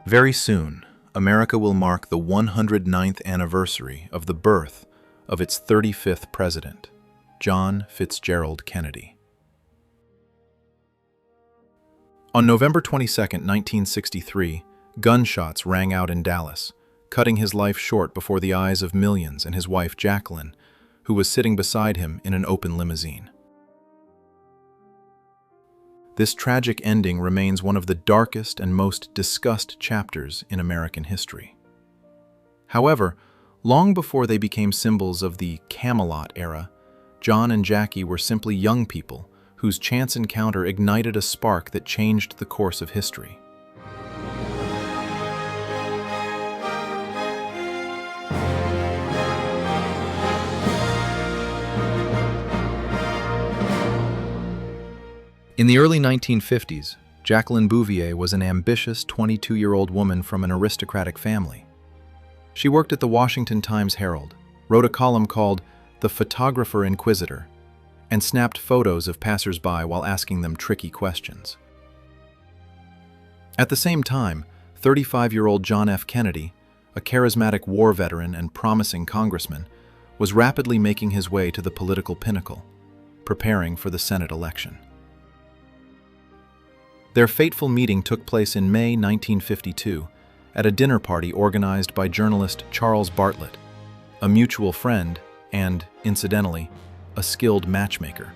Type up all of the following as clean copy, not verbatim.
Very soon, America will mark the 109th anniversary of the birth of its 35th president, John Fitzgerald Kennedy. On November 22, 1963, gunshots rang out in Dallas, cutting his life short before the eyes of millions and his wife Jacqueline, who was sitting beside him in an open limousine. This tragic ending remains one of the darkest and most discussed chapters in American history. However, long before they became symbols of the Camelot era, John and Jackie were simply young people whose chance encounter ignited a spark that changed the course of history. In the early 1950s, Jacqueline Bouvier was an ambitious 22-year-old woman from an aristocratic family. She worked at the Washington Times-Herald, wrote a column called The Photographer Inquisitor, and snapped photos of passers-by while asking them tricky questions. At the same time, 35-year-old John F. Kennedy, a charismatic war veteran and promising congressman, was rapidly making his way to the political pinnacle, preparing for the Senate election. Their fateful meeting took place in May 1952 at a dinner party organized by journalist Charles Bartlett, a mutual friend and, incidentally, a skilled matchmaker.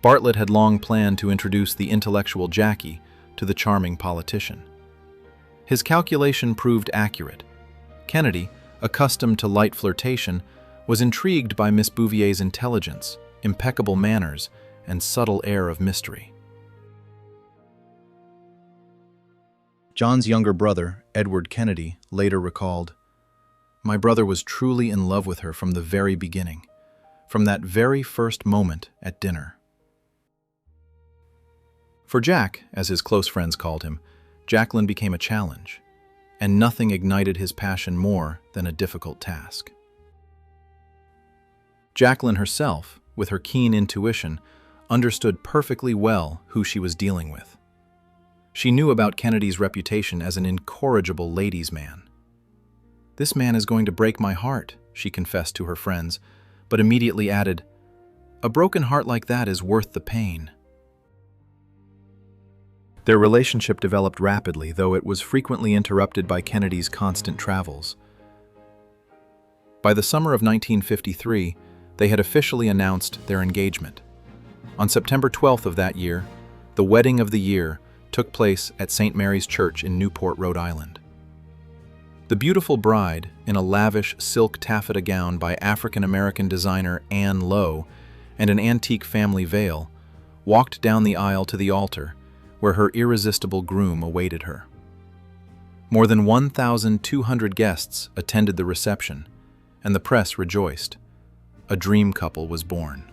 Bartlett had long planned to introduce the intellectual Jackie to the charming politician. His calculation proved accurate. Kennedy, accustomed to light flirtation, was intrigued by Miss Bouvier's intelligence, impeccable manners, and subtle air of mystery. John's younger brother, Edward Kennedy, later recalled, "My brother was truly in love with her from the very beginning, from that very first moment at dinner." For Jack, as his close friends called him, Jacqueline became a challenge, and nothing ignited his passion more than a difficult task. Jacqueline herself, with her keen intuition, understood perfectly well who she was dealing with. She knew about Kennedy's reputation as an incorrigible ladies' man. "This man is going to break my heart," she confessed to her friends, but immediately added, "A broken heart like that is worth the pain." Their relationship developed rapidly, though it was frequently interrupted by Kennedy's constant travels. By the summer of 1953, they had officially announced their engagement. On September 12th of that year, the wedding of the year took place at St. Mary's Church in Newport, Rhode Island. The beautiful bride, in a lavish silk taffeta gown by African-American designer Anne Lowe and an antique family veil, walked down the aisle to the altar, where her irresistible groom awaited her. More than 1,200 guests attended the reception, and the press rejoiced. A dream couple was born.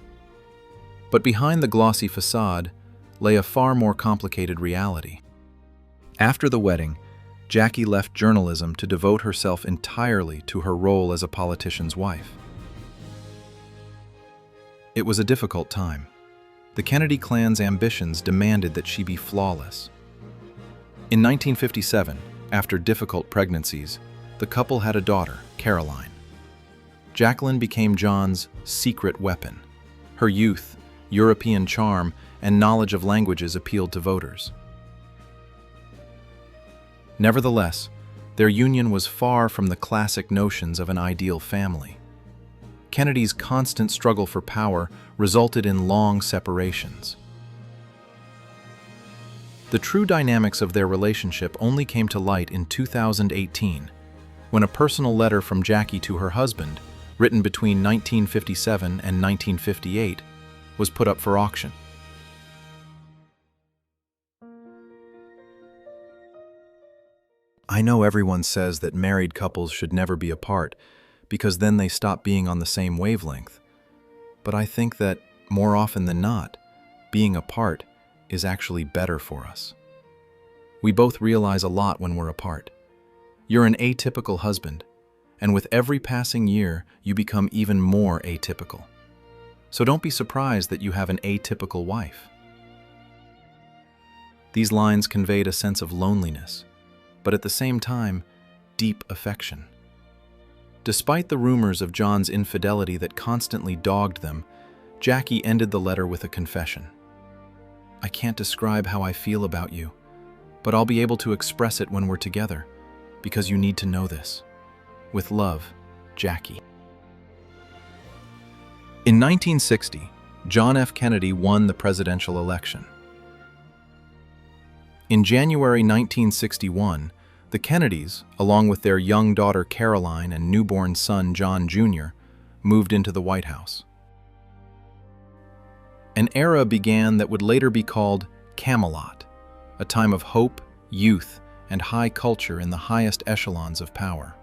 But behind the glossy facade lay a far more complicated reality. After the wedding, Jackie left journalism to devote herself entirely to her role as a politician's wife. It was a difficult time. The Kennedy clan's ambitions demanded that she be flawless. In 1957, after difficult pregnancies, the couple had a daughter, Caroline. Jacqueline became John's secret weapon. Her youth, European charm, and knowledge of languages appealed to voters. Nevertheless, their union was far from the classic notions of an ideal family. Kennedy's constant struggle for power resulted in long separations. The true dynamics of their relationship only came to light in 2018, when a personal letter from Jackie to her husband, written between 1957 and 1958, was put up for auction. "I know everyone says that married couples should never be apart, because then they stop being on the same wavelength. But I think that, more often than not, being apart is actually better for us. We both realize a lot when we're apart. You're an atypical husband, and with every passing year, you become even more atypical. So don't be surprised that you have an atypical wife." These lines conveyed a sense of loneliness, but at the same time, deep affection. Despite the rumors of John's infidelity that constantly dogged them, Jackie ended the letter with a confession. "I can't describe how I feel about you, but I'll be able to express it when we're together, because you need to know this. With love, Jackie." In 1960, John F. Kennedy won the presidential election. In January 1961, the Kennedys, along with their young daughter Caroline and newborn son John Jr., moved into the White House. An era began that would later be called Camelot, a time of hope, youth, and high culture in the highest echelons of power.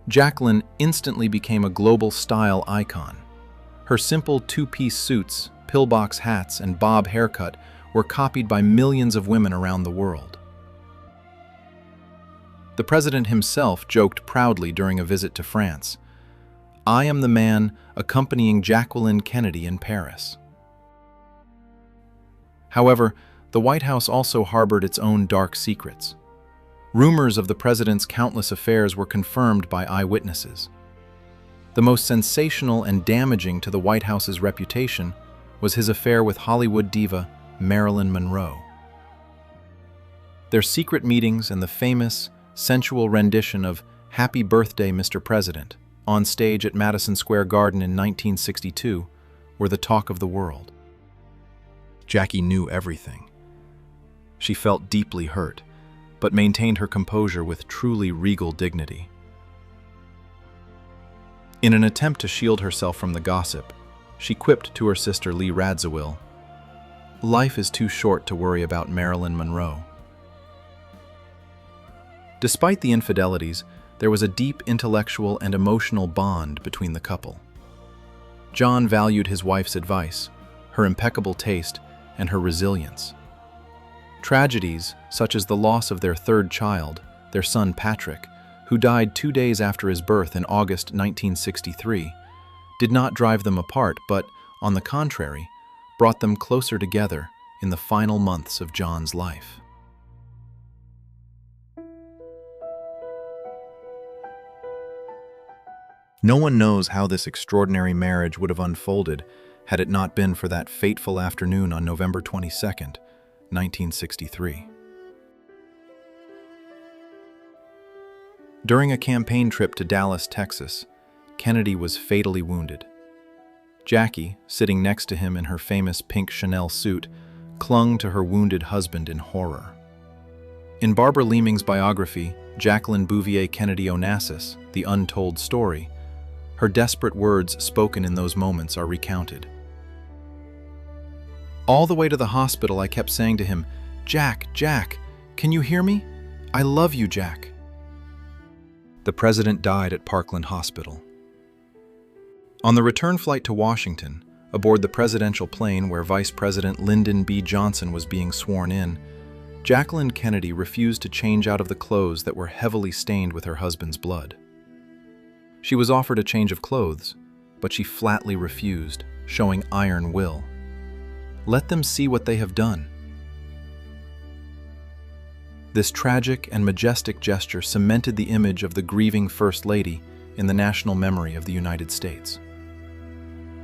Jacqueline instantly became a global style icon. Her simple two-piece suits, pillbox hats, and bob haircut were copied by millions of women around the world. The president himself joked proudly during a visit to France, "I am the man accompanying Jacqueline Kennedy in Paris." However, the White House also harbored its own dark secrets. Rumors of the president's countless affairs were confirmed by eyewitnesses. The most sensational and damaging to the White House's reputation was his affair with Hollywood diva Marilyn Monroe. Their secret meetings and the famous, sensual rendition of "Happy Birthday, Mr. President" on stage at Madison Square Garden in 1962 were the talk of the world. Jackie knew everything. She felt deeply hurt, but maintained her composure with truly regal dignity. In an attempt to shield herself from the gossip, she quipped to her sister Lee Radziwill, "Life is too short to worry about Marilyn Monroe." Despite the infidelities, there was a deep intellectual and emotional bond between the couple. John valued his wife's advice, her impeccable taste, and her resilience. Tragedies, such as the loss of their third child, their son Patrick, who died 2 days after his birth in August 1963, did not drive them apart, but, on the contrary, brought them closer together in the final months of John's life. No one knows how this extraordinary marriage would have unfolded had it not been for that fateful afternoon on November 22nd, 1963. During a campaign trip to Dallas, Texas, Kennedy was fatally wounded. Jackie, sitting next to him in her famous pink Chanel suit, clung to her wounded husband in horror. In Barbara Leaming's biography, Jacqueline Bouvier Kennedy Onassis, The Untold Story, her desperate words spoken in those moments are recounted. "All the way to the hospital, I kept saying to him, 'Jack, Jack, can you hear me? I love you, Jack.'" The president died at Parkland Hospital. On the return flight to Washington, aboard the presidential plane where Vice President Lyndon B. Johnson was being sworn in, Jacqueline Kennedy refused to change out of the clothes that were heavily stained with her husband's blood. She was offered a change of clothes, but she flatly refused, showing iron will. Let them see what they have done. This tragic and majestic gesture cemented the image of the grieving First Lady in the national memory of the United States.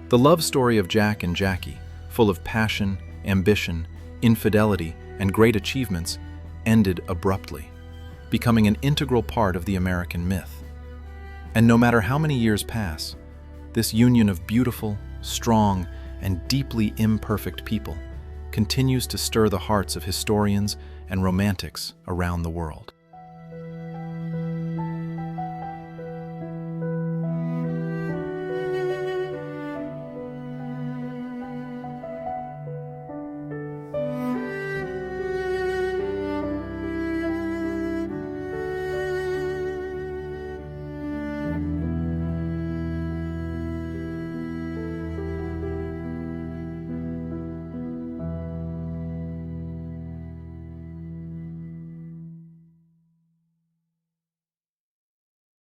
The love story of Jack and Jackie, full of passion, ambition, infidelity, and great achievements, ended abruptly, becoming an integral part of the American myth. And no matter how many years pass, this union of beautiful, strong, and deeply imperfect people continues to stir the hearts of historians and romantics around the world.